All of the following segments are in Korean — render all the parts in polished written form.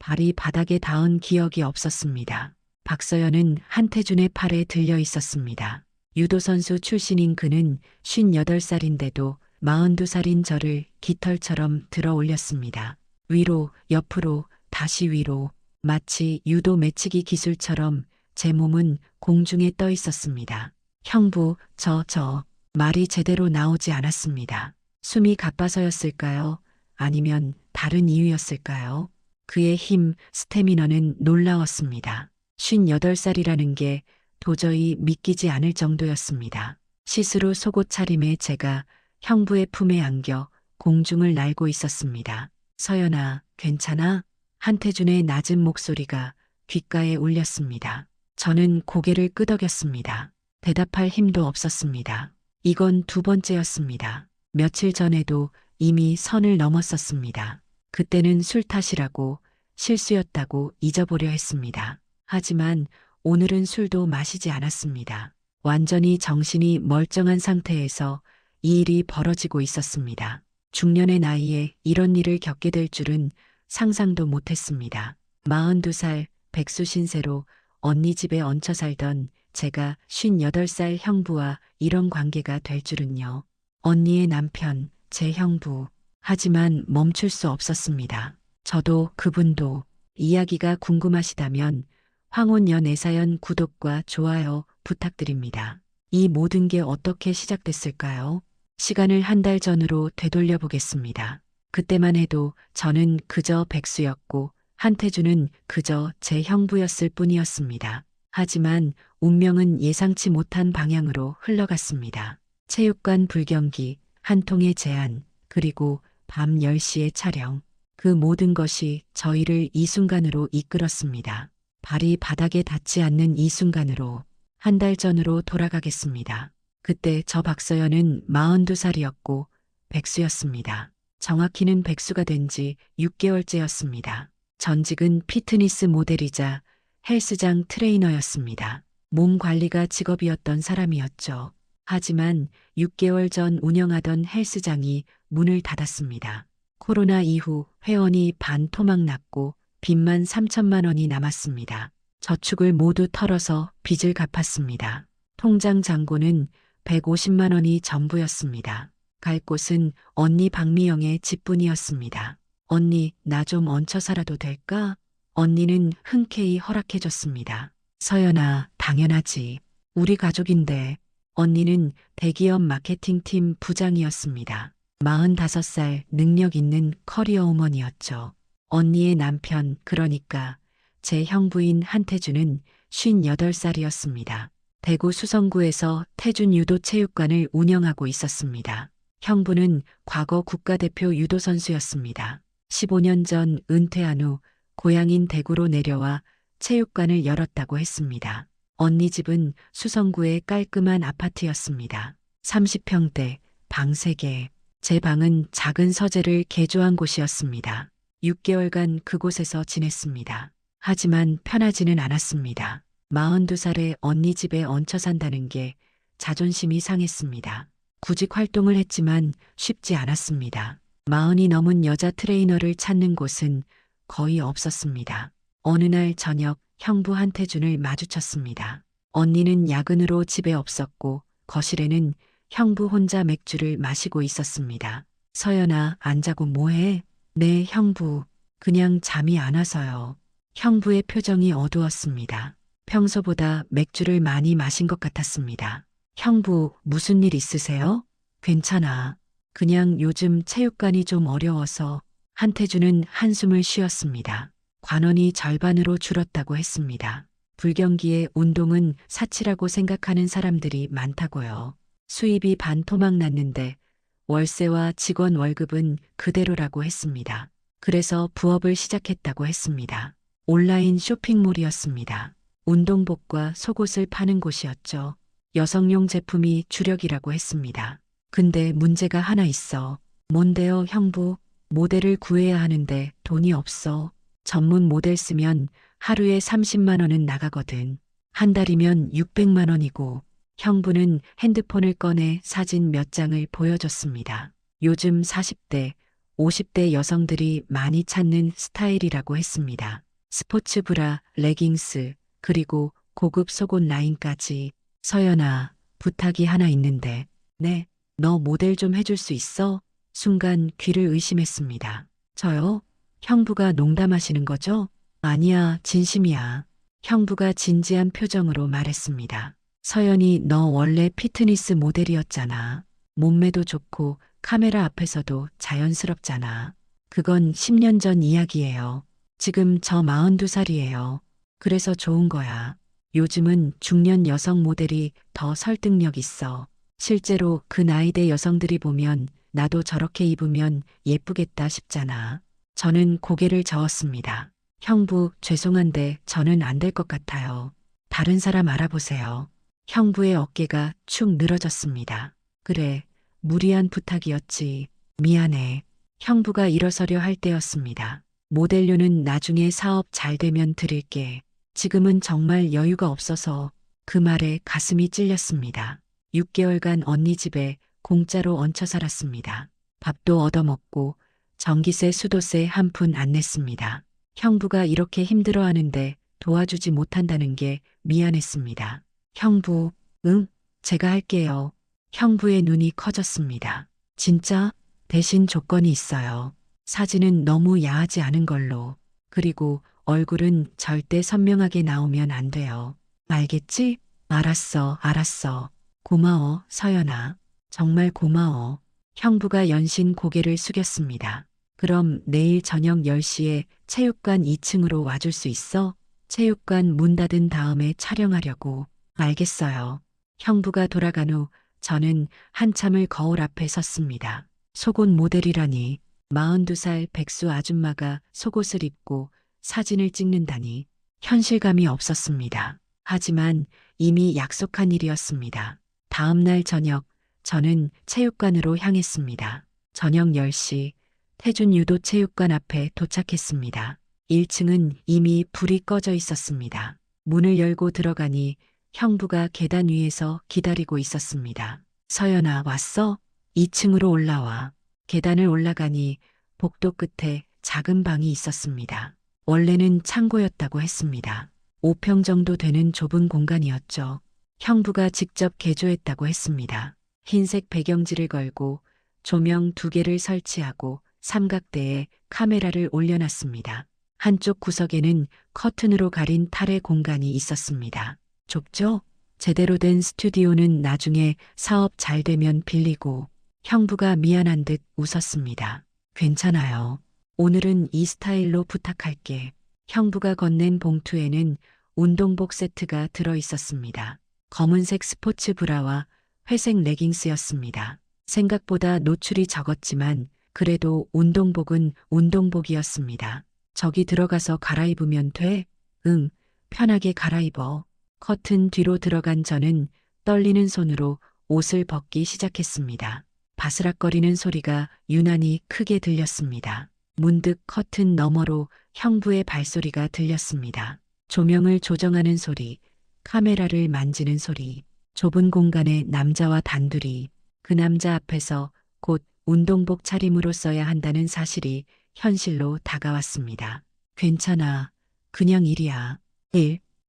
발이 바닥에 닿은 기억이 없었습니다. 박서연은 한태준의 팔에 들려 있었습니다. 유도선수 출신인 그는 58살인데도 42살인 저를 깃털처럼 들어 올렸습니다. 위로, 옆으로, 다시 위로, 마치 유도 매치기 기술처럼 제 몸은 공중에 떠 있었습니다. 형부, 말이 제대로 나오지 않았습니다. 숨이 가빠서였을까요? 아니면 다른 이유였을까요? 그의 힘, 스태미너는 놀라웠습니다. 58살이라는 게 도저히 믿기지 않을 정도였습니다. 시스루 속옷 차림에 제가 형부의 품에 안겨 공중을 날고 있었습니다. 서연아, 괜찮아? 한태준의 낮은 목소리가 귓가에 울렸습니다. 저는 고개를 끄덕였습니다. 대답할 힘도 없었습니다. 이건 두 번째였습니다. 며칠 전에도 이미 선을 넘었었습니다. 그때는 술 탓이라고 실수였다고 잊어보려 했습니다. 하지만 오늘은 술도 마시지 않았습니다. 완전히 정신이 멀쩡한 상태에서 이 일이 벌어지고 있었습니다. 중년의 나이에 이런 일을 겪게 될 줄은 상상도 못했습니다. 42살 백수 신세로 언니 집에 얹혀 살던 제가 58살 형부와 이런 관계가 될 줄은요. 언니의 남편, 제 형부. 하지만 멈출 수 없었습니다. 저도 그분도. 이야기가 궁금하시다면 황혼연애사연 구독과 좋아요 부탁드립니다. 이 모든 게 어떻게 시작됐을까요? 시간을 한 달 전으로 되돌려 보겠습니다. 그때만 해도 저는 그저 백수였고 한태준은 그저 제 형부였을 뿐이었습니다. 하지만 운명은 예상치 못한 방향으로 흘러갔습니다. 체육관 불경기, 한 통의 제안, 그리고 밤 10시의 촬영. 그 모든 것이 저희를 이 순간으로 이끌었습니다. 발이 바닥에 닿지 않는 이 순간으로 한 달 전으로 돌아가겠습니다. 그때 저 박서연은 42살이었고 백수였습니다. 정확히는 백수가 된 지 6개월째였습니다. 전직은 피트니스 모델이자 헬스장 트레이너였습니다. 몸 관리가 직업이었던 사람이었죠. 하지만 6개월 전 운영하던 헬스장이 문을 닫았습니다. 코로나 이후 회원이 반토막 났고 빚만 3천만 원이 남았습니다. 저축을 모두 털어서 빚을 갚았습니다. 통장 잔고는 150만 원이 전부였습니다. 갈 곳은 언니 박미영의 집뿐이었습니다. 언니, 나 좀 얹혀 살아도 될까? 언니는 흔쾌히 허락해줬습니다. 서연아, 당연하지. 우리 가족인데. 언니는 대기업 마케팅팀 부장이었습니다. 45살 능력 있는 커리어 우먼이었죠. 언니의 남편, 그러니까 제 형부인 한태준은 58살이었습니다. 대구 수성구에서 태준 유도 체육관을 운영하고 있었습니다. 형부는 과거 국가대표 유도 선수였습니다. 15년 전 은퇴한 후 고향인 대구로 내려와 체육관을 열었다고 했습니다. 언니 집은 수성구의 깔끔한 아파트였습니다. 30평대, 방 3개. 제 방은 작은 서재를 개조한 곳이었습니다. 6개월간 그곳에서 지냈습니다. 하지만 편하지는 않았습니다. 42살에 언니 집에 얹혀 산다는 게 자존심이 상했습니다. 구직 활동을 했지만 쉽지 않았습니다. 40이 넘은 여자 트레이너를 찾는 곳은 거의 없었습니다. 어느 날 저녁 형부 한태준을 마주쳤습니다. 언니는 야근으로 집에 없었고 거실에는 형부 혼자 맥주를 마시고 있었습니다. 서연아, 안 자고 뭐해? 네, 형부. 그냥 잠이 안 와서요. 형부의 표정이 어두웠습니다. 평소보다 맥주를 많이 마신 것 같았습니다. 형부, 무슨 일 있으세요? 괜찮아. 그냥 요즘 체육관이 좀 어려워서. 한태준은 한숨을 쉬었습니다. 관원이 절반으로 줄었다고 했습니다. 불경기의 운동은 사치라고 생각하는 사람들이 많다고요. 수입이 반토막 났는데 월세와 직원 월급은 그대로라고 했습니다. 그래서 부업을 시작했다고 했습니다. 온라인 쇼핑몰이었습니다. 운동복과 속옷을 파는 곳이었죠. 여성용 제품이 주력이라고 했습니다. 근데 문제가 하나 있어. 뭔데요, 형부? 모델을 구해야 하는데 돈이 없어. 전문 모델 쓰면 하루에 30만 원은 나가거든. 한 달이면 600만 원이고. 형부는 핸드폰을 꺼내 사진 몇 장을 보여줬습니다. 요즘 40대 50대 여성들이 많이 찾는 스타일이라고 했습니다. 스포츠 브라, 레깅스, 그리고 고급 속옷 라인까지. 서연아, 부탁이 하나 있는데. 네, 너 모델 좀 해줄 수 있어? 순간 귀를 의심했습니다. 저요? 형부가 농담하시는 거죠? 아니야, 진심이야. 형부가 진지한 표정으로 말했습니다. 서연이, 너 원래 피트니스 모델이었잖아. 몸매도 좋고 카메라 앞에서도 자연스럽잖아. 그건 10년 전 이야기예요. 지금 저 42살이에요. 그래서 좋은 거야. 요즘은 중년 여성 모델이 더 설득력 있어. 실제로 그 나이대 여성들이 보면 나도 저렇게 입으면 예쁘겠다 싶잖아. 저는 고개를 저었습니다. 형부, 죄송한데 저는 안 될 것 같아요. 다른 사람 알아보세요. 형부의 어깨가 축 늘어졌습니다. 그래, 무리한 부탁이었지. 미안해. 형부가 일어서려 할 때였습니다. 모델료는 나중에 사업 잘 되면 드릴게. 지금은 정말 여유가 없어서. 그 말에 가슴이 찔렸습니다. 6개월간 언니 집에 공짜로 얹혀 살았습니다. 밥도 얻어먹고 전기세, 수도세 한 푼 안 냈습니다. 형부가 이렇게 힘들어하는데 도와주지 못한다는 게 미안했습니다. 형부, 응, 제가 할게요. 형부의 눈이 커졌습니다. 진짜? 대신 조건이 있어요. 사진은 너무 야하지 않은 걸로. 그리고 얼굴은 절대 선명하게 나오면 안 돼요. 알겠지? 알았어, 알았어. 고마워, 서연아. 정말 고마워. 형부가 연신 고개를 숙였습니다. 그럼 내일 저녁 10시에 체육관 2층으로 와줄 수 있어? 체육관 문 닫은 다음에 촬영하려고. 알겠어요. 형부가 돌아간 후 저는 한참을 거울 앞에 섰습니다. 속옷 모델이라니. 42살 백수 아줌마가 속옷을 입고 사진을 찍는다니. 현실감이 없었습니다. 하지만 이미 약속한 일이었습니다. 다음 날 저녁, 저는 체육관으로 향했습니다. 저녁 10시, 태준 유도 체육관 앞에 도착했습니다. 1층은 이미 불이 꺼져 있었습니다. 문을 열고 들어가니 형부가 계단 위에서 기다리고 있었습니다. 서연아, 왔어? 2층으로 올라와. 계단을 올라가니 복도 끝에 작은 방이 있었습니다. 원래는 창고였다고 했습니다. 5평 정도 되는 좁은 공간이었죠. 형부가 직접 개조했다고 했습니다. 흰색 배경지를 걸고 조명 2개를 설치하고 삼각대에 카메라를 올려놨습니다. 한쪽 구석에는 커튼으로 가린 탈의 공간이 있었습니다. 좁죠? 제대로 된 스튜디오는 나중에 사업 잘 되면 빌리고. 형부가 미안한 듯 웃었습니다. 괜찮아요. 오늘은 이 스타일로 부탁할게. 형부가 건넨 봉투에는 운동복 세트가 들어 있었습니다. 검은색 스포츠 브라와 회색 레깅스였습니다. 생각보다 노출이 적었지만 그래도 운동복은 운동복이었습니다. 저기 들어가서 갈아입으면 돼? 응, 편하게 갈아입어. 커튼 뒤로 들어간 저는 떨리는 손으로 옷을 벗기 시작했습니다. 바스락거리는 소리가 유난히 크게 들렸습니다. 문득 커튼 너머로 형부의 발소리가 들렸습니다. 조명을 조정하는 소리, 카메라를 만지는 소리, 좁은 공간에 남자와 단둘이. 그 남자 앞에서 곧 운동복 차림으로 써야 한다는 사실이 현실로 다가왔습니다. 괜찮아. 그냥 일이야.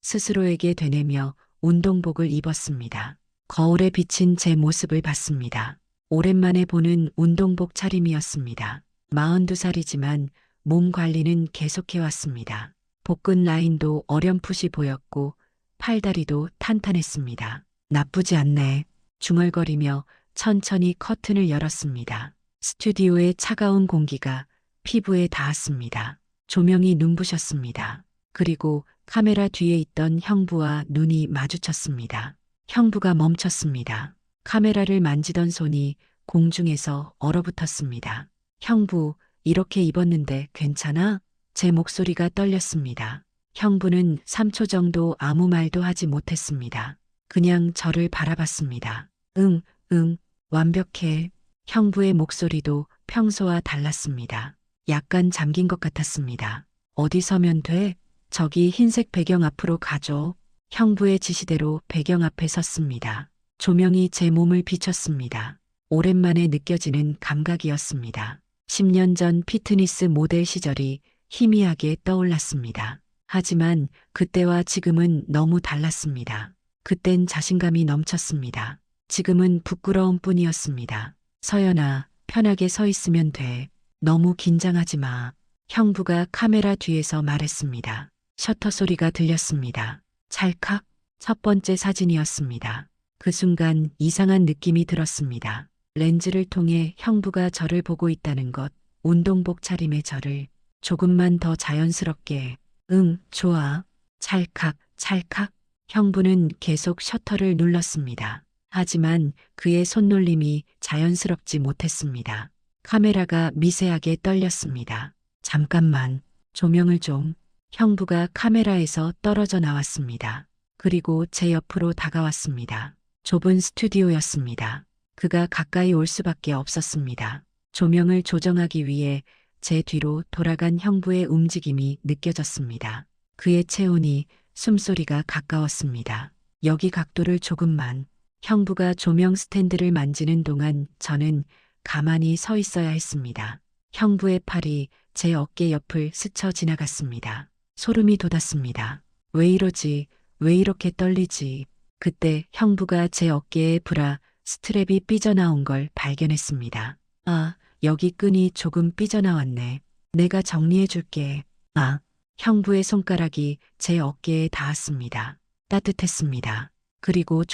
스스로에게 되뇌며 운동복을 입었습니다. 거울에 비친 제 모습을 봤습니다. 오랜만에 보는 운동복 차림이었습니다. 42살이지만 몸 관리는 계속해왔습니다. 복근 라인도 어렴풋이 보였고 팔다리도 탄탄했습니다. 나쁘지 않네. 중얼거리며 천천히 커튼을 열었습니다. 스튜디오의 차가운 공기가 피부에 닿았습니다. 조명이 눈부셨습니다. 그리고 카메라 뒤에 있던 형부와 눈이 마주쳤습니다. 형부가 멈췄습니다. 카메라를 만지던 손이 공중에서 얼어붙었습니다. 형부, 이렇게 입었는데 괜찮아? 제 목소리가 떨렸습니다. 형부는 3초 정도 아무 말도 하지 못했습니다. 그냥 저를 바라봤습니다. 응, 완벽해. 형부의 목소리도 평소와 달랐습니다. 약간 잠긴 것 같았습니다. 어디 서면 돼? 저기 흰색 배경 앞으로 가죠. 형부의 지시대로 배경 앞에 섰습니다. 조명이 제 몸을 비췄습니다. 오랜만에 느껴지는 감각이었습니다. 10년 전 피트니스 모델 시절이 희미하게 떠올랐습니다. 하지만 그때와 지금은 너무 달랐습니다. 그땐 자신감이 넘쳤습니다. 지금은 부끄러움 뿐이었습니다. 서연아, 편하게 서 있으면 돼. 너무 긴장하지 마. 형부가 카메라 뒤에서 말했습니다. 셔터 소리가 들렸습니다. 찰칵. 첫 번째 사진이었습니다. 그 순간 이상한 느낌이 들었습니다. 렌즈를 통해 형부가 저를 보고 있다는 것, 운동복 차림의 저를 조금만 더 자연스럽게, 응, 좋아. 찰칵, 찰칵. 형부는 계속 셔터를 눌렀습니다. 하지만 그의 손놀림이 자연스럽지 못했습니다. 카메라가 미세하게 떨렸습니다. 잠깐만, 조명을 좀. 형부가 카메라에서 떨어져 나왔습니다. 그리고 제 옆으로 다가왔습니다. 좁은 스튜디오였습니다. 그가 가까이 올 수밖에 없었습니다. 조명을 조정하기 위해 제 뒤로 돌아간 형부의 움직임이 느껴졌습니다. 그의 체온이, 숨소리가 가까웠습니다. 여기 각도를 조금만. 형부가 조명 스탠드를 만지는 동안 저는 가만히 서 있어야 했습니다. 형부의 팔이 제 어깨 옆을 스쳐 지나갔습니다. 소름이 돋았습니다. 왜 이러지? 왜 이렇게 떨리지? 그때 형부가 제 어깨에 브라 스트랩이 삐져나온 걸 발견했습니다. 아, 여기 끈이 조금 삐져나왔네. 내가 정리해 줄게. 아, 형부의 손가락이 제 어깨에 닿았습니다. 따뜻했습니다. 그리고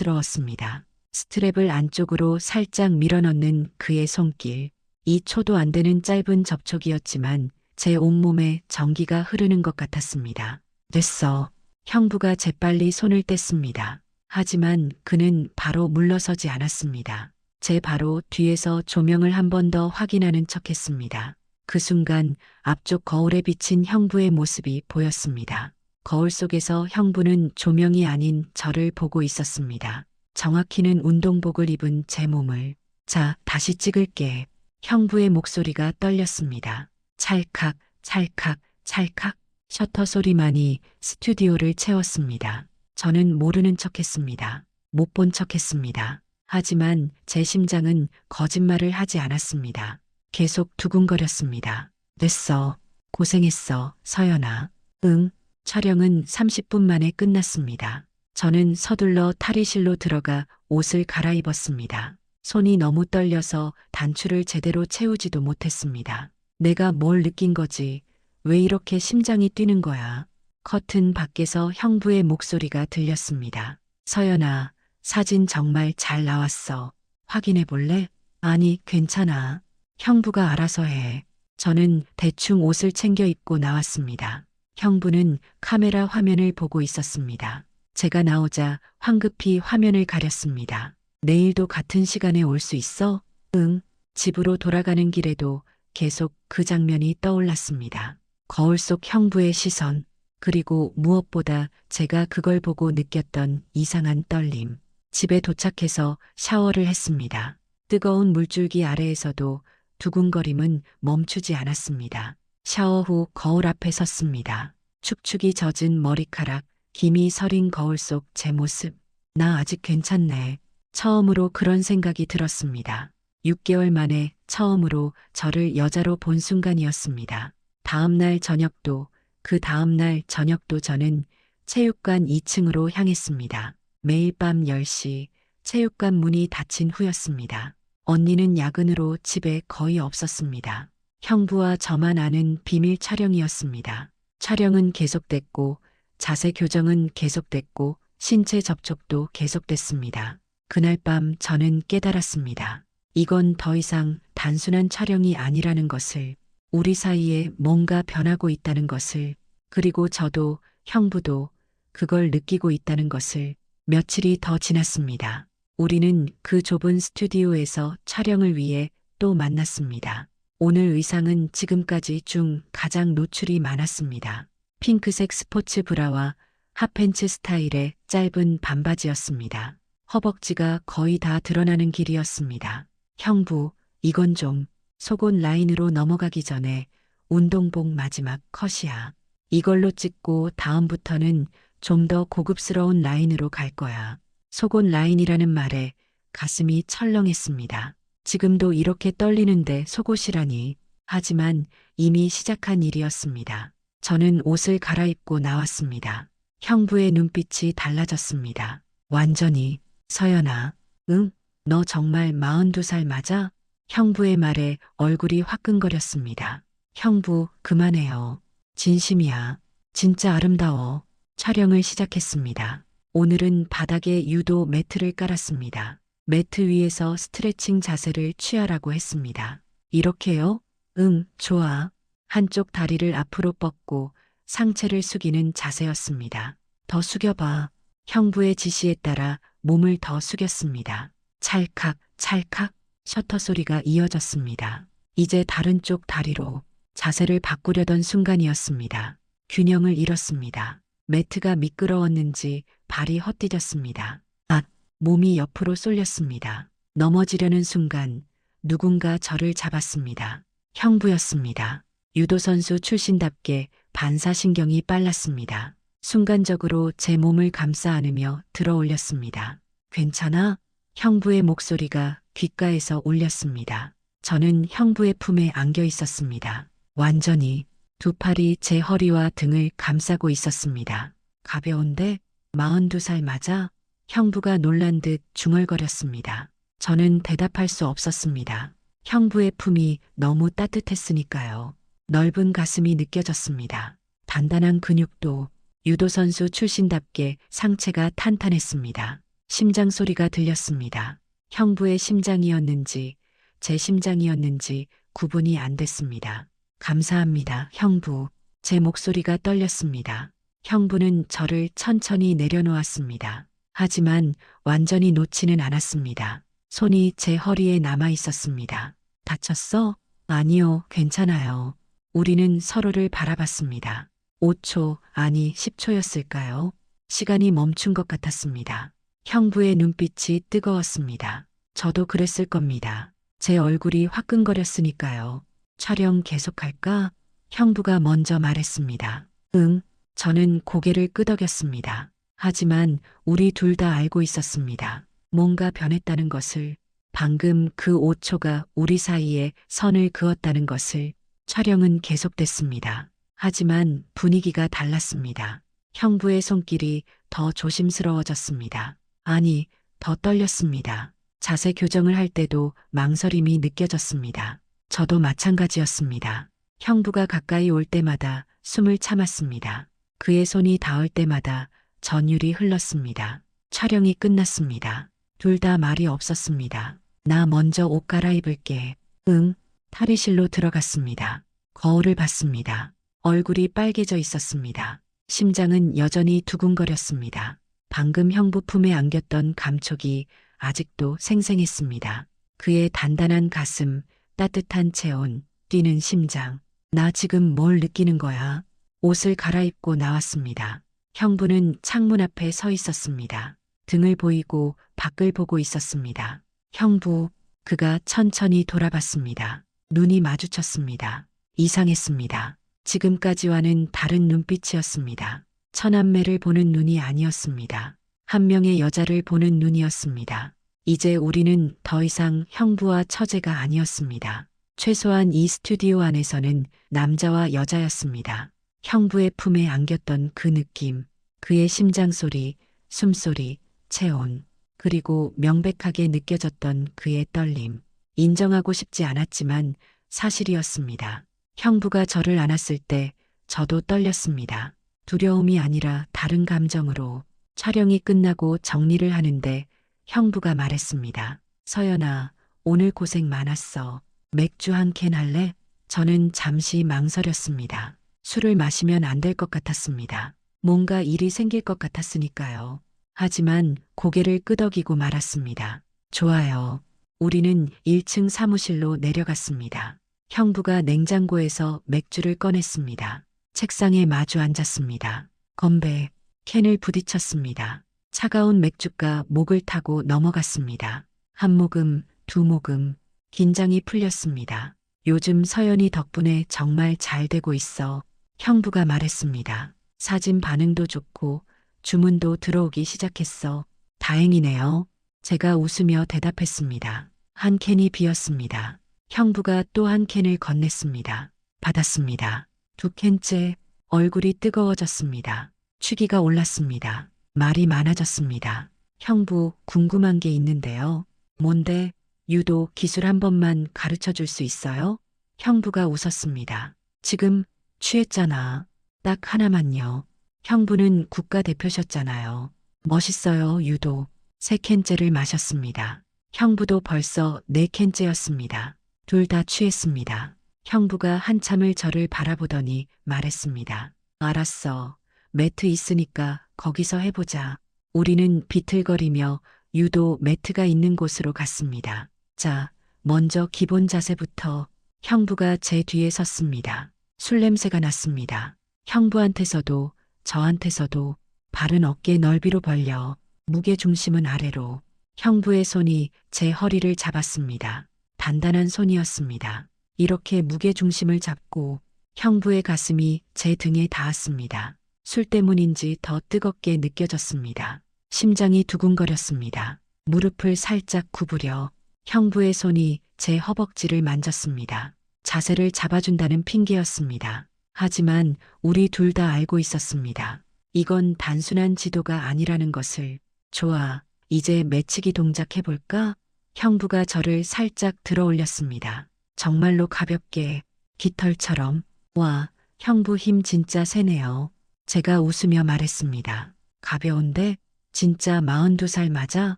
조심스러웠습니다. 스트랩을 안쪽으로 살짝 밀어넣는 그의 손길. 2초도 안 되는 짧은 접촉이었지만 제 온몸에 전기가 흐르는 것 같았습니다. 됐어. 형부가 재빨리 손을 뗐습니다. 하지만 그는 바로 물러서지 않았습니다. 제 바로 뒤에서 조명을 한 번 더 확인하는 척했습니다. 그 순간 앞쪽 거울에 비친 형부의 모습이 보였습니다. 거울 속에서 형부는 조명이 아닌 저를 보고 있었습니다. 정확히는 운동복을 입은 제 몸을. 자, 다시 찍을게. 형부의 목소리가 떨렸습니다. 찰칵, 찰칵, 찰칵. 셔터 소리만이 스튜디오를 채웠습니다. 저는 모르는 척했습니다. 못 본 척했습니다. 하지만 제 심장은 거짓말을 하지 않았습니다. 계속 두근거렸습니다. 됐어. 고생했어, 서연아. 응. 촬영은 30분 만에 끝났습니다. 저는 서둘러 탈의실로 들어가 옷을 갈아입었습니다. 손이 너무 떨려서 단추를 제대로 채우지도 못했습니다. 내가 뭘 느낀 거지? 왜 이렇게 심장이 뛰는 거야? 커튼 밖에서 형부의 목소리가 들렸습니다. 서연아, 사진 정말 잘 나왔어. 확인해 볼래? 아니, 괜찮아. 형부가 알아서 해. 저는 대충 옷을 챙겨 입고 나왔습니다. 형부는 카메라 화면을 보고 있었습니다. 제가 나오자 황급히 화면을 가렸습니다. 내일도 같은 시간에 올 수 있어? 응. 집으로 돌아가는 길에도 계속 그 장면이 떠올랐습니다. 거울 속 형부의 시선, 그리고 무엇보다 제가 그걸 보고 느꼈던 이상한 떨림. 집에 도착해서 샤워를 했습니다. 뜨거운 물줄기 아래에서도 두근거림은 멈추지 않았습니다. 샤워 후 거울 앞에 섰습니다. 축축이 젖은 머리카락, 김이 서린 거울 속 제 모습. 나 아직 괜찮네. 처음으로 그런 생각이 들었습니다. 6개월 만에 처음으로 저를 여자로 본 순간이었습니다. 다음 날 저녁도, 그 다음 날 저녁도 저는 체육관 2층으로 향했습니다. 매일 밤 10시 체육관 문이 닫힌 후였습니다. 언니는 야근으로 집에 거의 없었습니다. 형부와 저만 아는 비밀 촬영이었습니다. 촬영은 계속됐고, 자세 교정은 계속됐고, 신체 접촉도 계속됐습니다. 그날 밤 저는 깨달았습니다. 이건 더 이상 단순한 촬영이 아니라는 것을, 우리 사이에 뭔가 변하고 있다는 것을, 그리고 저도 형부도 그걸 느끼고 있다는 것을. 며칠이 더 지났습니다. 우리는 그 좁은 스튜디오에서 촬영을 위해 또 만났습니다. 오늘 의상은 지금까지 중 가장 노출이 많았습니다. 핑크색 스포츠 브라와 핫팬츠 스타일의 짧은 반바지였습니다. 허벅지가 거의 다 드러나는 길이었습니다. 형부, 이건 좀. 속옷 라인으로 넘어가기 전에 운동복 마지막 컷이야. 이걸로 찍고 다음부터는 좀 더 고급스러운 라인으로 갈 거야. 속옷 라인이라는 말에 가슴이 철렁했습니다. 지금도 이렇게 떨리는데 속옷이라니. 하지만 이미 시작한 일이었습니다. 저는 옷을 갈아입고 나왔습니다. 형부의 눈빛이 달라졌습니다. 완전히. 서연아, 응? 너 정말 42살 맞아? 형부의 말에 얼굴이 화끈거렸습니다. 형부, 그만해요. 진심이야. 진짜 아름다워. 촬영을 시작했습니다. 오늘은 바닥에 유도 매트를 깔았습니다. 매트 위에서 스트레칭 자세를 취하라고 했습니다. 이렇게요? 응, 좋아. 한쪽 다리를 앞으로 뻗고 상체를 숙이는 자세였습니다. 더 숙여봐. 형부의 지시에 따라 몸을 더 숙였습니다. 찰칵, 찰칵 셔터 소리가 이어졌습니다. 이제 다른 쪽 다리로 자세를 바꾸려던 순간이었습니다. 균형을 잃었습니다. 매트가 미끄러웠는지 발이 헛디뎠습니다. 아, 몸이 옆으로 쏠렸습니다. 넘어지려는 순간 누군가 저를 잡았습니다. 형부였습니다. 유도선수 출신답게 반사신경이 빨랐습니다. 순간적으로 제 몸을 감싸 안으며 들어 올렸습니다. 괜찮아? 형부의 목소리가 귓가에서 울렸습니다. 저는 형부의 품에 안겨 있었습니다. 완전히 두 팔이 제 허리와 등을 감싸고 있었습니다. 가벼운데 42살 맞아? 형부가 놀란 듯 중얼거렸습니다. 저는 대답할 수 없었습니다. 형부의 품이 너무 따뜻했으니까요. 넓은 가슴이 느껴졌습니다. 단단한 근육도 유도선수 출신답게 상체가 탄탄했습니다. 심장 소리가 들렸습니다. 형부의 심장이었는지 제 심장이었는지 구분이 안 됐습니다. 감사합니다, 형부. 제 목소리가 떨렸습니다. 형부는 저를 천천히 내려놓았습니다. 하지만 완전히 놓지는 않았습니다. 손이 제 허리에 남아 있었습니다. 다쳤어? 아니요, 괜찮아요. 우리는 서로를 바라봤습니다. 5초, 아니 10초였을까요? 시간이 멈춘 것 같았습니다. 형부의 눈빛이 뜨거웠습니다. 저도 그랬을 겁니다. 제 얼굴이 화끈거렸으니까요. 촬영 계속할까? 형부가 먼저 말했습니다. 응, 저는 고개를 끄덕였습니다. 하지만 우리 둘 다 알고 있었습니다. 뭔가 변했다는 것을, 방금 그 5초가 우리 사이에 선을 그었다는 것을. 촬영은 계속됐습니다. 하지만 분위기가 달랐습니다. 형부의 손길이 더 조심스러워졌습니다. 아니, 더 떨렸습니다. 자세 교정을 할 때도 망설임이 느껴졌습니다. 저도 마찬가지였습니다. 형부가 가까이 올 때마다 숨을 참았습니다. 그의 손이 닿을 때마다 전율이 흘렀습니다. 촬영이 끝났습니다. 둘 다 말이 없었습니다. 나 먼저 옷 갈아입을게. 응, 탈의실로 들어갔습니다. 거울을 봤습니다. 얼굴이 빨개져 있었습니다. 심장은 여전히 두근거렸습니다. 방금 형부 품에 안겼던 감촉이 아직도 생생했습니다. 그의 단단한 가슴, 따뜻한 체온, 뛰는 심장. 나 지금 뭘 느끼는 거야? 옷을 갈아입고 나왔습니다. 형부는 창문 앞에 서 있었습니다. 등을 보이고 밖을 보고 있었습니다. 형부, 그가 천천히 돌아봤습니다. 눈이 마주쳤습니다. 이상했습니다. 지금까지와는 다른 눈빛이었습니다. 처남매를 보는 눈이 아니었습니다. 한 명의 여자를 보는 눈이었습니다. 이제 우리는 더 이상 형부와 처제가 아니었습니다. 최소한 이 스튜디오 안에서는 남자와 여자였습니다. 형부의 품에 안겼던 그 느낌, 그의 심장 소리, 숨소리, 체온, 그리고 명백하게 느껴졌던 그의 떨림. 인정하고 싶지 않았지만 사실이었습니다. 형부가 저를 안았을 때 저도 떨렸습니다. 두려움이 아니라 다른 감정으로. 촬영이 끝나고 정리를 하는데 형부가 말했습니다. 서연아, 오늘 고생 많았어. 맥주 한 캔 할래? 저는 잠시 망설였습니다. 술을 마시면 안 될 것 같았습니다. 뭔가 일이 생길 것 같았으니까요. 하지만 고개를 끄덕이고 말았습니다. 좋아요. 우리는 1층 사무실로 내려갔습니다. 형부가 냉장고에서 맥주를 꺼냈습니다. 책상에 마주 앉았습니다. 건배, 캔을 부딪혔습니다. 차가운 맥주가 목을 타고 넘어갔습니다. 한 모금, 두 모금, 긴장이 풀렸습니다. 요즘 서연이 덕분에 정말 잘 되고 있어. 형부가 말했습니다. 사진 반응도 좋고 주문도 들어오기 시작했어. 다행이네요. 제가 웃으며 대답했습니다. 한 캔이 비었습니다. 형부가 또 한 캔을 건넸습니다. 받았습니다. 두 캔째. 얼굴이 뜨거워졌습니다. 취기가 올랐습니다. 말이 많아졌습니다. 형부, 궁금한 게 있는데요. 뭔데? 유도 기술 한 번만 가르쳐 줄 수 있어요? 형부가 웃었습니다. 지금 취했잖아. 딱 하나만요. 형부는 국가대표셨잖아요. 멋있어요, 유도. 세 캔째를 마셨습니다. 형부도 벌써 네 캔째였습니다. 둘 다 취했습니다. 형부가 한참을 저를 바라보더니 말했습니다. 알았어. 매트 있으니까 거기서 해보자. 우리는 비틀거리며 유도 매트가 있는 곳으로 갔습니다. 자, 먼저 기본 자세부터. 형부가 제 뒤에 섰습니다. 술 냄새가 났습니다. 형부한테서도 저한테서도. 발은 어깨 넓이로 벌려 무게 중심은 아래로. 형부의 손이 제 허리를 잡았습니다. 단단한 손이었습니다. 이렇게 무게 중심을 잡고 형부의 가슴이 제 등에 닿았습니다. 술 때문인지 더 뜨겁게 느껴졌습니다. 심장이 두근거렸습니다. 무릎을 살짝 구부려 형부의 손이 제 허벅지를 만졌습니다. 자세를 잡아준다는 핑계였습니다. 하지만 우리 둘 다 알고 있었습니다. 이건 단순한 지도가 아니라는 것을. 좋아, 이제 매치기 동작 해볼까? 형부가 저를 살짝 들어 올렸습니다. 정말로 가볍게, 깃털처럼. 와, 형부 힘 진짜 세네요. 제가 웃으며 말했습니다. 가벼운데? 진짜 42살 맞아?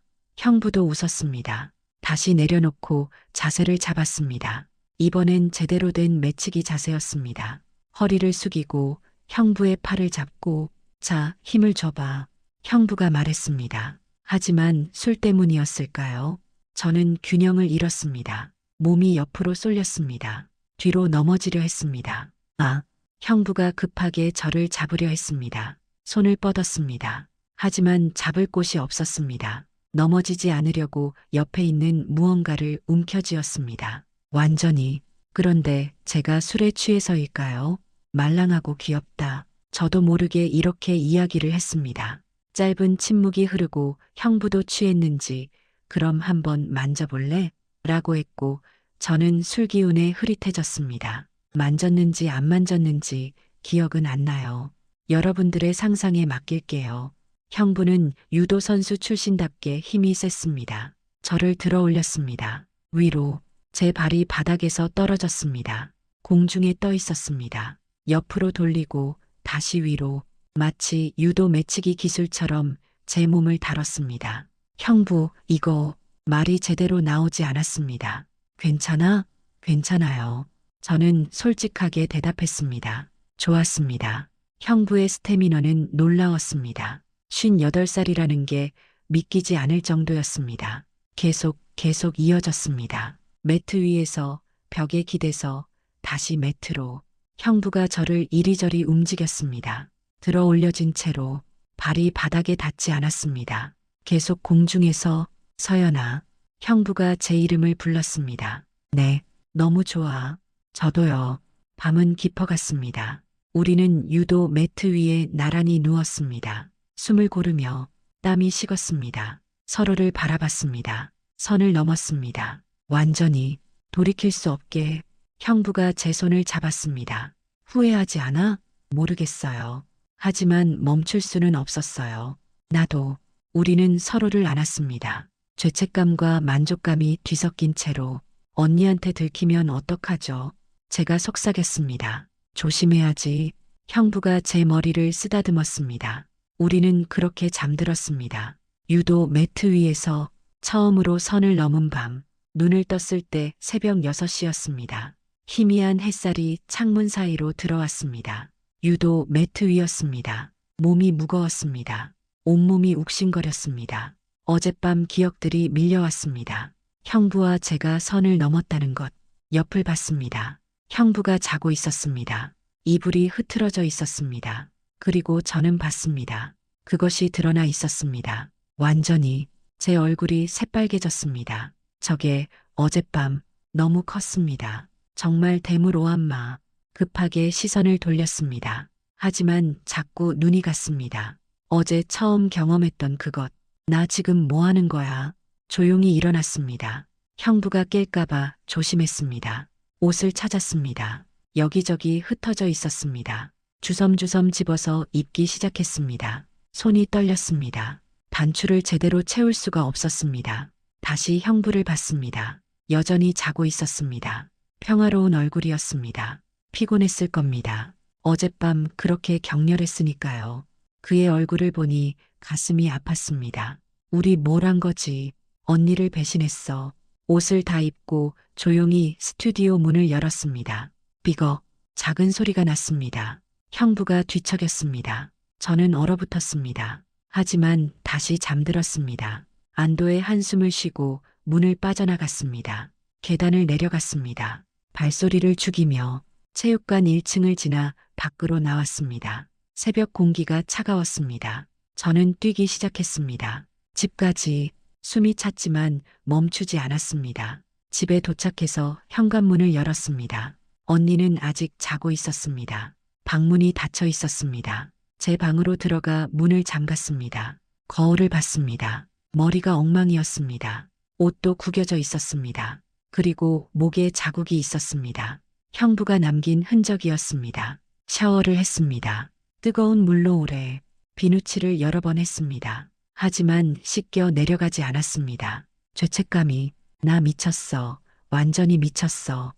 형부도 웃었습니다. 다시 내려놓고 자세를 잡았습니다. 이번엔 제대로 된 매치기 자세였습니다. 허리를 숙이고 형부의 팔을 잡고 자, 힘을 줘봐. 형부가 말했습니다. 하지만 술 때문이었을까요? 저는 균형을 잃었습니다. 몸이 옆으로 쏠렸습니다. 뒤로 넘어지려 했습니다. 아, 형부가 급하게 저를 잡으려 했습니다. 손을 뻗었습니다. 하지만 잡을 곳이 없었습니다. 넘어지지 않으려고 옆에 있는 무언가를 움켜쥐었습니다. 완전히. 그런데 제가 술에 취해서일까요? 말랑하고 귀엽다. 저도 모르게 이렇게 이야기를 했습니다. 짧은 침묵이 흐르고 형부도 취했는지 그럼 한번 만져볼래? 라고 했고 저는 술 기운에 흐릿해졌습니다. 만졌는지 안 만졌는지 기억은 안 나요. 여러분들의 상상에 맡길게요. 형부는 유도 선수 출신답게 힘이 셌습니다. 저를 들어 올렸습니다. 위로. 제 발이 바닥에서 떨어졌습니다. 공중에 떠 있었습니다. 옆으로 돌리고 다시 위로. 마치 유도 매치기 기술처럼 제 몸을 다뤘습니다. 형부, 이거 말이 제대로 나오지 않았습니다. 괜찮아? 괜찮아요. 저는 솔직하게 대답했습니다. 좋았습니다. 형부의 스태미너는 놀라웠습니다. 58살이라는 게 믿기지 않을 정도였습니다. 계속 이어졌습니다. 매트 위에서 벽에 기대서 다시 매트로. 형부가 저를 이리저리 움직였습니다. 들어 올려진 채로 발이 바닥에 닿지 않았습니다. 계속 공중에서 서연아. 형부가 제 이름을 불렀습니다. 네, 너무 좋아. 저도요. 밤은 깊어갔습니다. 우리는 유도 매트 위에 나란히 누웠습니다. 숨을 고르며 땀이 식었습니다. 서로를 바라봤습니다. 선을 넘었습니다. 완전히 돌이킬 수 없게. 형부가 제 손을 잡았습니다. 후회하지 않아? 모르겠어요. 하지만 멈출 수는 없었어요. 나도. 우리는 서로를 안았습니다. 죄책감과 만족감이 뒤섞인 채로. 언니한테 들키면 어떡하죠? 제가 속삭였습니다. 조심해야지. 형부가 제 머리를 쓰다듬었습니다. 우리는 그렇게 잠들었습니다. 유도 매트 위에서 처음으로 선을 넘은 밤. 눈을 떴을 때 새벽 6시였습니다. 희미한 햇살이 창문 사이로 들어왔습니다. 유도 매트 위였습니다. 몸이 무거웠습니다. 온몸이 욱신거렸습니다. 어젯밤 기억들이 밀려왔습니다. 형부와 제가 선을 넘었다는 것. 옆을 봤습니다. 형부가 자고 있었습니다. 이불이 흐트러져 있었습니다. 그리고 저는 봤습니다. 그것이 드러나 있었습니다. 완전히 제 얼굴이 새빨개졌습니다. 저게 어젯밤 너무 컸습니다. 정말 대물 오한마. 급하게 시선을 돌렸습니다. 하지만 자꾸 눈이 갔습니다. 어제 처음 경험했던 그것. 나 지금 뭐 하는 거야? 조용히 일어났습니다. 형부가 깰까봐 조심했습니다. 옷을 찾았습니다. 여기저기 흩어져 있었습니다. 주섬주섬 집어서 입기 시작했습니다. 손이 떨렸습니다. 단추를 제대로 채울 수가 없었습니다. 다시 형부를 봤습니다. 여전히 자고 있었습니다. 평화로운 얼굴이었습니다. 피곤했을 겁니다. 어젯밤 그렇게 격렬했으니까요. 그의 얼굴을 보니 가슴이 아팠습니다. 우리 뭘 한 거지? 언니를 배신했어. 옷을 다 입고 조용히 스튜디오 문을 열었습니다. 삐걱 작은 소리가 났습니다. 형부가 뒤척였습니다. 저는 얼어붙었습니다. 하지만 다시 잠들었습니다. 안도의 한숨을 쉬고 문을 빠져나갔습니다. 계단을 내려갔습니다. 발소리를 죽이며 체육관 1층을 지나 밖으로 나왔습니다. 새벽 공기가 차가웠습니다. 저는 뛰기 시작했습니다. 집까지 숨이 찼지만 멈추지 않았습니다. 집에 도착해서 현관문을 열었습니다. 언니는 아직 자고 있었습니다. 방문이 닫혀 있었습니다. 제 방으로 들어가 문을 잠갔습니다. 거울을 봤습니다. 머리가 엉망이었습니다. 옷도 구겨져 있었습니다. 그리고 목에 자국이 있었습니다. 형부가 남긴 흔적이었습니다. 샤워를 했습니다. 뜨거운 물로 오래 비누칠을 여러 번 했습니다. 하지만 씻겨 내려가지 않았습니다. 죄책감이 나 미쳤어. 완전히 미쳤어.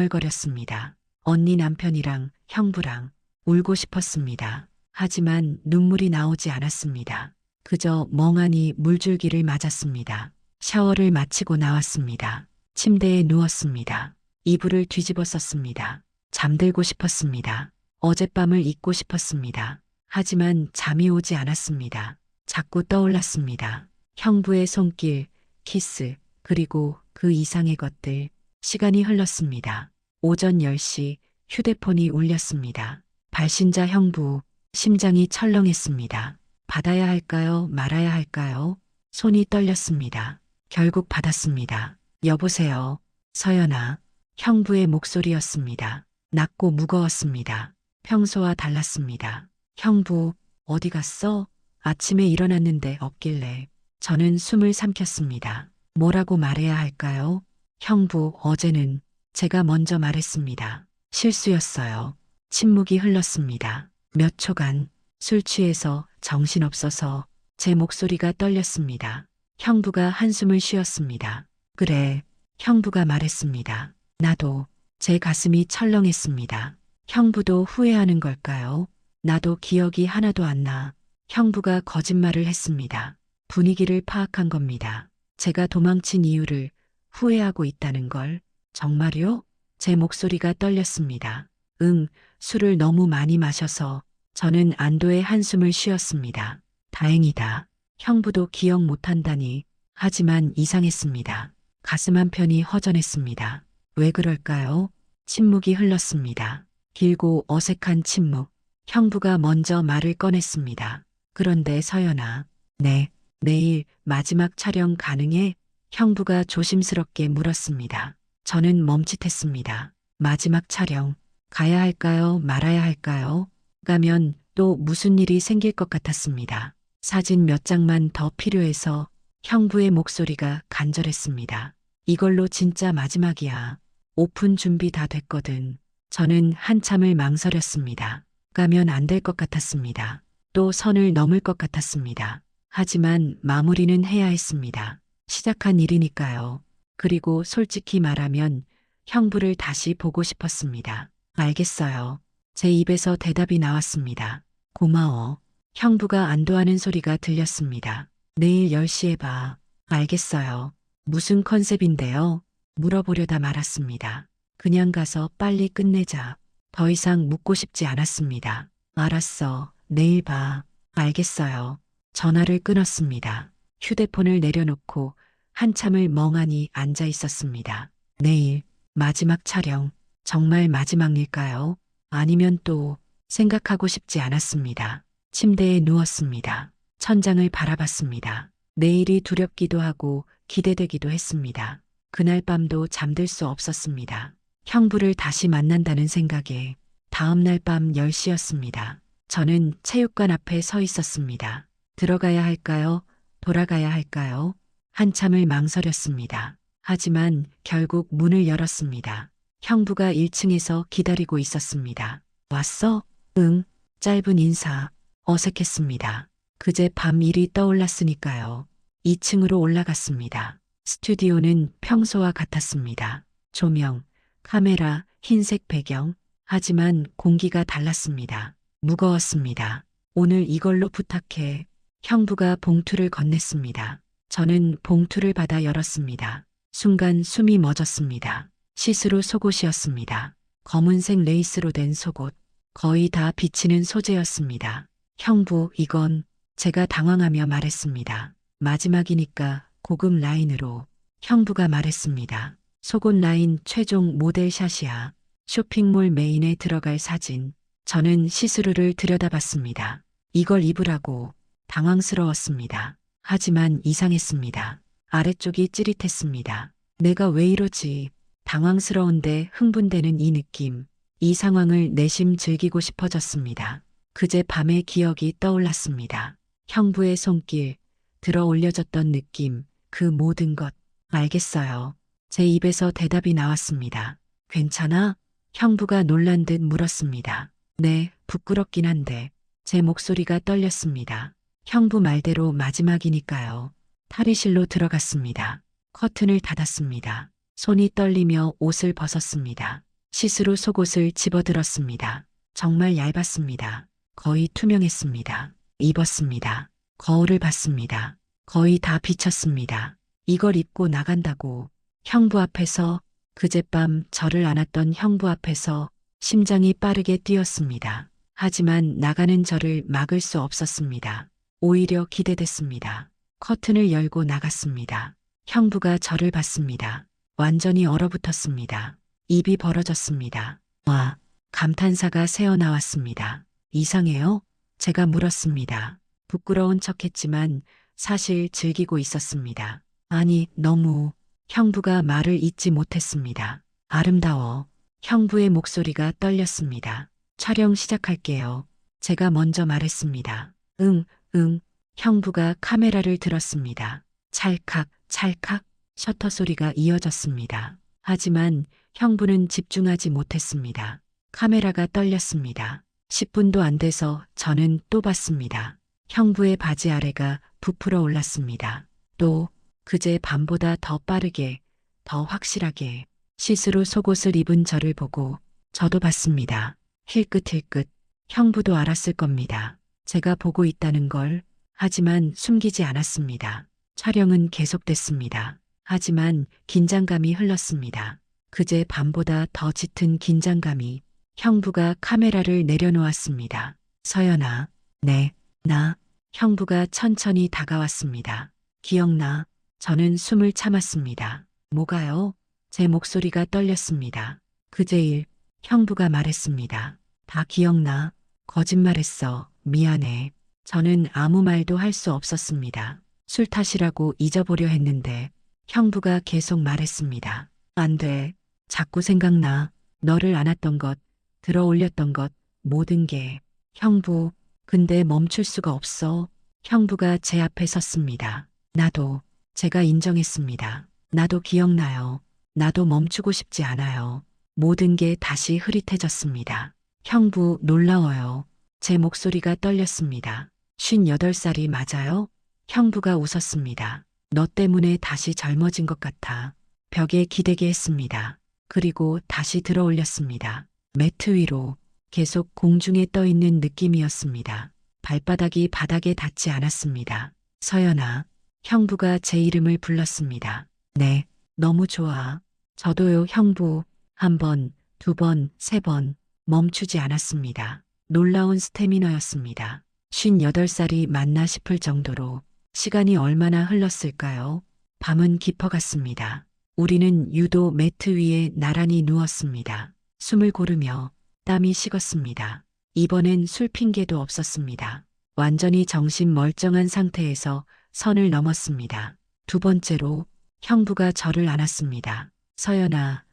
중얼거렸습니다. 언니 남편이랑 형부랑 울고 싶었습니다. 하지만 눈물이 나오지 않았습니다. 그저 멍하니 물줄기를 맞았습니다. 샤워를 마치고 나왔습니다. 침대에 누웠습니다. 이불을 뒤집어 썼습니다. 잠들고 싶었습니다. 어젯밤을 잊고 싶었습니다. 하지만 잠이 오지 않았습니다. 자꾸 떠올랐습니다. 형부의 손길, 키스, 그리고 그 이상의 것들. 시간이 흘렀습니다. 오전 10시 휴대폰이 울렸습니다. 발신자 형부, 심장이 철렁했습니다. 받아야 할까요? 말아야 할까요? 손이 떨렸습니다. 결국 받았습니다. 여보세요. 서연아. 형부의 목소리였습니다. 낮고 무거웠습니다. 평소와 달랐습니다. 형부, 어디 갔어? 아침에 일어났는데 없길래. 저는 숨을 삼켰습니다. 뭐라고 말해야 할까요? 형부, 어제는 제가 먼저 말했습니다. 실수였어요. 침묵이 흘렀습니다. 몇 초간 술 취해서 정신없어서 제 목소리가 떨렸습니다. 형부가 한숨을 쉬었습니다. 그래, 형부가 말했습니다. 나도. 제 가슴이 철렁했습니다. 형부도 후회하는 걸까요? 나도 기억이 하나도 안 나. 형부가 거짓말을 했습니다. 분위기를 파악한 겁니다. 제가 도망친 이유를 후회하고 있다는 걸. 정말요? 제 목소리가 떨렸습니다. 응, 술을 너무 많이 마셔서. 저는 안도의 한숨을 쉬었습니다. 다행이다. 형부도 기억 못한다니. 하지만 이상했습니다. 가슴 한편이 허전했습니다. 왜 그럴까요? 침묵이 흘렀습니다. 길고 어색한 침묵. 형부가 먼저 말을 꺼냈습니다. 그런데 서연아. 네, 내일 마지막 촬영 가능해? 형부가 조심스럽게 물었습니다. 저는 멈칫했습니다. 마지막 촬영. 가야 할까요? 말아야 할까요? 가면 또 무슨 일이 생길 것 같았습니다. 사진 몇 장만 더 필요해서 형부의 목소리가 간절했습니다. 이걸로 진짜 마지막이야. 오픈 준비 다 됐거든. 저는 한참을 망설였습니다. 가면 안 될 것 같았습니다. 또 선을 넘을 것 같았습니다. 하지만 마무리는 해야 했습니다. 시작한 일이니까요. 그리고 솔직히 말하면 형부를 다시 보고 싶었습니다. 알겠어요. 제 입에서 대답이 나왔습니다. 고마워. 형부가 안도하는 소리가 들렸습니다. 내일 10시에 봐. 알겠어요. 무슨 컨셉인데요? 물어보려다 말았습니다. 그냥 가서 빨리 끝내자. 더 이상 묻고 싶지 않았습니다. 알았어. 내일 봐. 알겠어요. 전화를 끊었습니다. 휴대폰을 내려놓고 한참을 멍하니 앉아 있었습니다. 내일 마지막 촬영. 정말 마지막일까요? 아니면 또 생각하고 싶지 않았습니다. 침대에 누웠습니다. 천장을 바라봤습니다. 내일이 두렵기도 하고 기대되기도 했습니다. 그날 밤도 잠들 수 없었습니다. 형부를 다시 만난다는 생각에 다음날 밤 10시였습니다. 저는 체육관 앞에 서 있었습니다. 들어가야 할까요? 돌아가야 할까요? 한참을 망설였습니다. 하지만 결국 문을 열었습니다. 형부가 1층에서 기다리고 있었습니다. 왔어? 응. 짧은 인사. 어색했습니다. 그제 밤 일이 떠올랐으니까요. 2층으로 올라갔습니다. 스튜디오는 평소와 같았습니다. 조명, 카메라, 흰색 배경. 하지만 공기가 달랐습니다. 무거웠습니다. 오늘 이걸로 부탁해. 형부가 봉투를 건넸습니다. 저는 봉투를 받아 열었습니다. 순간 숨이 멎었습니다. 시스루 속옷이었습니다. 검은색 레이스로 된 속옷. 거의 다 비치는 소재였습니다. 형부, 이건 제가 당황하며 말했습니다. 마지막이니까 고급 라인으로. 형부가 말했습니다. 속옷 라인 최종 모델샷이야. 쇼핑몰 메인에 들어갈 사진. 저는 시스루를 들여다봤습니다. 이걸 입으라고. 당황스러웠습니다. 하지만 이상했습니다. 아래쪽이 찌릿했습니다. 내가 왜 이러지? 당황스러운데 흥분되는 이 느낌. 이 상황을 내심 즐기고 싶어졌습니다. 그제 밤의 기억이 떠올랐습니다. 형부의 손길, 들어 올려졌던 느낌, 그 모든 것. 알겠어요. 제 입에서 대답이 나왔습니다. 괜찮아? 형부가 놀란 듯 물었습니다. 네, 부끄럽긴 한데. 제 목소리가 떨렸습니다. 형부 말대로 마지막이니까요. 탈의실로 들어갔습니다. 커튼을 닫았습니다. 손이 떨리며 옷을 벗었습니다. 시스루 속옷을 집어들었습니다. 정말 얇았습니다. 거의 투명했습니다. 입었습니다. 거울을 봤습니다. 거의 다 비쳤습니다. 이걸 입고 나간다고. 형부 앞에서, 그젯밤 저를 안았던 형부 앞에서 심장이 빠르게 뛰었습니다. 하지만 나가는 저를 막을 수 없었습니다. 오히려 기대됐습니다. 커튼을 열고 나갔습니다. 형부가 저를 봤습니다. 완전히 얼어붙었습니다. 입이 벌어졌습니다. 와, 감탄사가 새어나왔습니다. 이상해요? 제가 물었습니다. 부끄러운 척했지만 사실 즐기고 있었습니다. 아니, 너무. 형부가 말을 잇지 못했습니다. 아름다워. 형부의 목소리가 떨렸습니다. 촬영 시작할게요. 제가 먼저 말했습니다. 응. 형부가 카메라를 들었습니다. 찰칵, 찰칵, 셔터 소리가 이어졌습니다. 하지만 형부는 집중하지 못했습니다. 카메라가 떨렸습니다. 10분도 안 돼서 저는 또 봤습니다. 형부의 바지 아래가 부풀어 올랐습니다. 또 그제 밤보다 더 빠르게, 더 확실하게 시스루 속옷을 입은 저를 보고 저도 봤습니다. 힐끗힐끗. 형부도 알았을 겁니다. 제가 보고 있다는 걸. 하지만 숨기지 않았습니다. 촬영은 계속됐습니다. 하지만 긴장감이 흘렀습니다. 그제 밤보다 더 짙은 긴장감이. 형부가 카메라를 내려놓았습니다. 서연아. 네, 나. 형부가 천천히 다가왔습니다. 기억나? 저는 숨을 참았습니다. 뭐가요? 제 목소리가 떨렸습니다. 그제 일. 형부가 말했습니다. 다 기억나? 거짓말했어. 미안해. 저는 아무 말도 할 수 없었습니다. 술 탓이라고 잊어보려 했는데 형부가 계속 말했습니다. 안 돼. 자꾸 생각나. 너를 안았던 것, 들어 올렸던 것, 모든 게. 형부, 근데 멈출 수가 없어. 형부가 제 앞에 섰습니다. 나도. 제가 인정했습니다. 나도 기억나요. 나도 멈추고 싶지 않아요. 모든 게 다시 흐릿해졌습니다. 형부, 놀라워요. 제 목소리가 떨렸습니다. 58살이 맞아요? 형부가 웃었습니다. 너 때문에 다시 젊어진 것 같아. 벽에 기대게 했습니다. 그리고 다시 들어 올렸습니다. 매트 위로. 계속 공중에 떠 있는 느낌이었습니다. 발바닥이 바닥에 닿지 않았습니다. 서연아. 형부가 제 이름을 불렀습니다. 네, 너무 좋아. 저도요, 형부. 1번, 2번, 3번. 멈추지 않았습니다. 놀라운 스태미너였습니다. 58살이 맞나 싶을 정도로. 시간이 얼마나 흘렀을까요? 밤은 깊어갔습니다. 우리는 유도 매트 위에 나란히 누웠습니다. 숨을 고르며 땀이 식었습니다. 이번엔 술 핑계도 없었습니다. 완전히 정신 멀쩡한 상태에서 선을 넘었습니다. 두 번째로 형부가 저를 안았습니다. 서연아,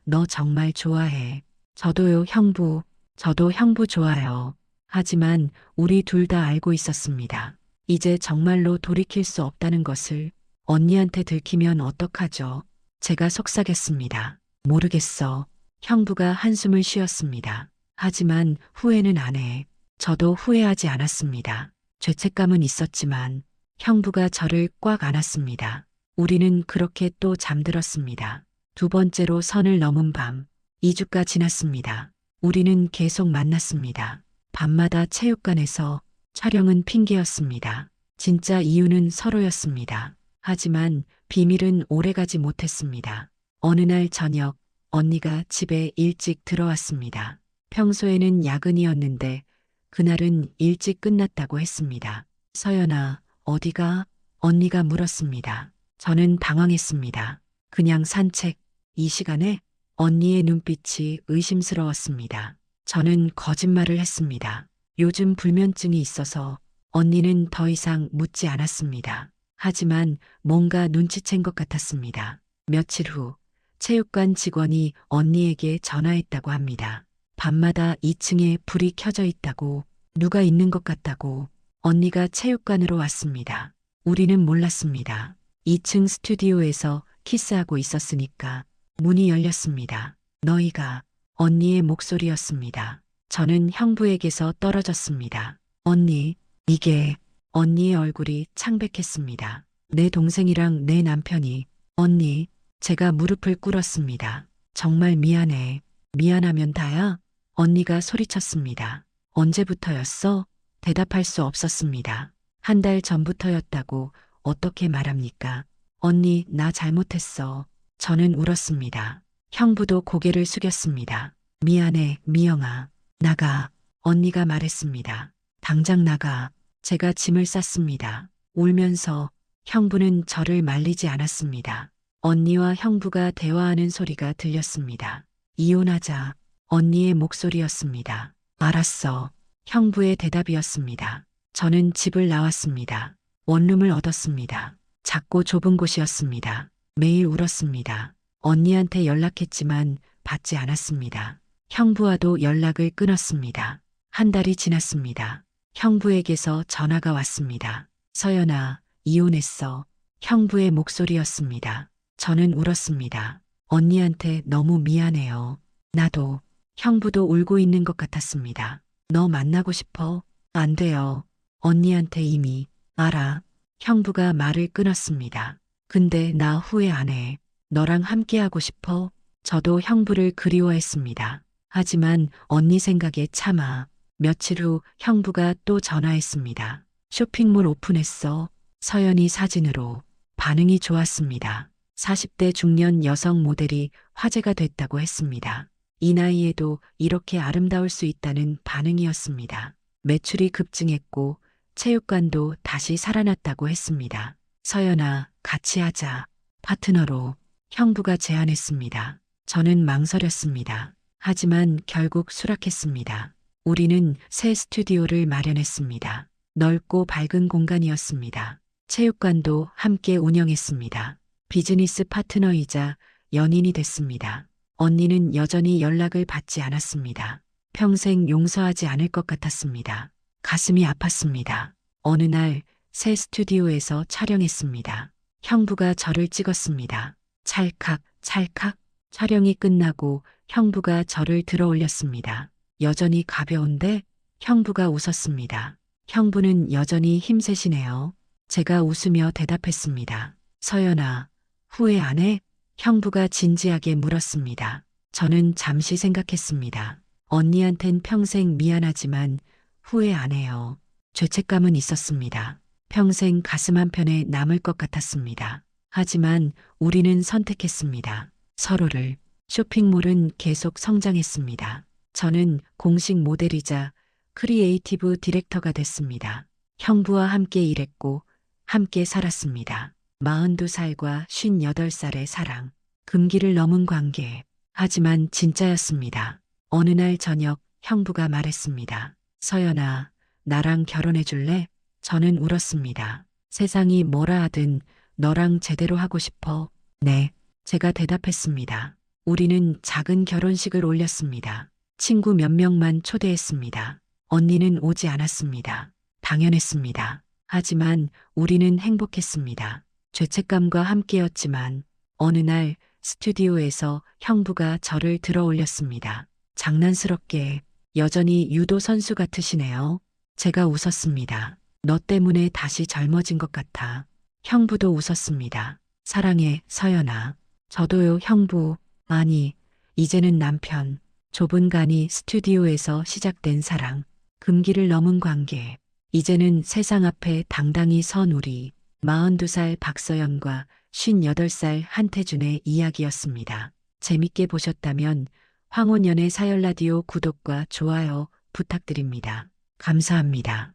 너 정말 좋아해. 저도요, 형부. 저도 형부 좋아요. 하지만 우리 둘 다 알고 있었습니다. 이제 정말로 돌이킬 수 없다는 것을. 언니한테 들키면 어떡하죠? 제가 속삭였습니다. 모르겠어. 형부가 한숨을 쉬었습니다. 하지만 후회는 안 해. 저도 후회하지 않았습니다. 죄책감은 있었지만 형부가 저를 꽉 안았습니다. 우리는 그렇게 또 잠들었습니다. 두 번째로 선을 넘은 밤, 2주가 지났습니다. 우리는 계속 만났습니다. 밤마다 체육관에서 촬영은 핑계였습니다. 진짜 이유는 서로였습니다. 하지만 비밀은 오래가지 못했습니다. 어느 날 저녁, 언니가 집에 일찍 들어왔습니다. 평소에는 야근이었는데 그날은 일찍 끝났다고 했습니다. 서연아, 어디가? 언니가 물었습니다. 저는 당황했습니다. 그냥 산책. 이 시간에? 언니의 눈빛이 의심스러웠습니다. 저는 거짓말을 했습니다. 요즘 불면증이 있어서. 언니는 더 이상 묻지 않았습니다. 하지만 뭔가 눈치챈 것 같았습니다. 며칠 후 체육관 직원이 언니에게 전화했다고 합니다. 밤마다 2층에 불이 켜져 있다고, 누가 있는 것 같다고. 언니가 체육관으로 왔습니다. 우리는 몰랐습니다. 2층 스튜디오에서 키스하고 있었으니까. 문이 열렸습니다. 너희가. 언니의 목소리였습니다. 저는 형부에게서 떨어졌습니다. 언니, 이게. 언니의 얼굴이 창백했습니다. 내 동생이랑 내 남편이. 언니, 제가 무릎을 꿇었습니다. 정말 미안해. 미안하면 다야? 언니가 소리쳤습니다. 언제부터였어? 대답할 수 없었습니다. 한 달 전부터였다고. 어떻게 말합니까? 언니, 나 잘못했어. 저는 울었습니다. 형부도 고개를 숙였습니다. 미안해, 미영아. 나가. 언니가 말했습니다. 당장 나가. 제가 짐을 쌌습니다. 울면서. 형부는 저를 말리지 않았습니다. 언니와 형부가 대화하는 소리가 들렸습니다. 이혼하자. 언니의 목소리였습니다. 알았어. 형부의 대답이었습니다. 저는 집을 나왔습니다. 원룸을 얻었습니다. 작고 좁은 곳이었습니다. 매일 울었습니다. 언니한테 연락했지만 받지 않았습니다. 형부와도 연락을 끊었습니다. 한 달이 지났습니다. 형부에게서 전화가 왔습니다. 서연아, 이혼했어. 형부의 목소리였습니다. 저는 울었습니다. 언니한테 너무 미안해요. 나도. 형부도 울고 있는 것 같았습니다. 너 만나고 싶어? 안 돼요. 언니한테 이미. 알아. 형부가 말을 끊었습니다. 근데 나 후회 안 해. 너랑 함께하고 싶어? 저도 형부를 그리워했습니다. 하지만 언니 생각에 참아. 며칠 후 형부가 또 전화했습니다. 쇼핑몰 오픈했어. 서연이 사진으로. 반응이 좋았습니다. 40대 중년 여성 모델이 화제가 됐다고 했습니다. 이 나이에도 이렇게 아름다울 수 있다는 반응이었습니다. 매출이 급증했고 체육관도 다시 살아났다고 했습니다. 서연아, 같이 하자. 파트너로. 형부가 제안했습니다. 저는 망설였습니다. 하지만 결국 수락했습니다. 우리는 새 스튜디오를 마련했습니다. 넓고 밝은 공간이었습니다. 체육관도 함께 운영했습니다. 비즈니스 파트너이자 연인이 됐습니다. 언니는 여전히 연락을 받지 않았습니다. 평생 용서하지 않을 것 같았습니다. 가슴이 아팠습니다. 어느 날 새 스튜디오에서 촬영했습니다. 형부가 저를 찍었습니다. 찰칵, 찰칵. 촬영이 끝나고 형부가 저를 들어 올렸습니다. 여전히 가벼운데? 형부가 웃었습니다. 형부는 여전히 힘세시네요. 제가 웃으며 대답했습니다. 서연아, 후회 안 해? 형부가 진지하게 물었습니다. 저는 잠시 생각했습니다. 언니한텐 평생 미안하지만 후회 안 해요. 죄책감은 있었습니다. 평생 가슴 한편에 남을 것 같았습니다. 하지만 우리는 선택했습니다. 서로를. 쇼핑몰은 계속 성장했습니다. 저는 공식 모델이자 크리에이티브 디렉터가 됐습니다. 형부와 함께 일했고 함께 살았습니다. 42살과 58살의 사랑. 금기를 넘은 관계. 하지만 진짜였습니다. 어느 날 저녁 형부가 말했습니다. 서연아, 나랑 결혼해 줄래? 저는 울었습니다. 세상이 뭐라 하든 너랑 제대로 하고 싶어. 네, 제가 대답했습니다. 우리는 작은 결혼식을 올렸습니다. 친구 몇 명만 초대했습니다. 언니는 오지 않았습니다. 당연했습니다. 하지만 우리는 행복했습니다. 죄책감과 함께였지만 어느 날 스튜디오에서 형부가 저를 들어 올렸습니다. 장난스럽게 여전히 유도 선수 같으시네요. 제가 웃었습니다. 너 때문에 다시 젊어진 것 같아. 형부도 웃었습니다. 사랑해, 서연아. 저도요, 형부. 아니, 이제는 남편. 좁은 간이 스튜디오에서 시작된 사랑. 금기를 넘은 관계. 이제는 세상 앞에 당당히 선 우리 42살 박서연과 58살 한태준의 이야기였습니다. 재밌게 보셨다면 황혼연의 사열라디오 구독과 좋아요 부탁드립니다. 감사합니다.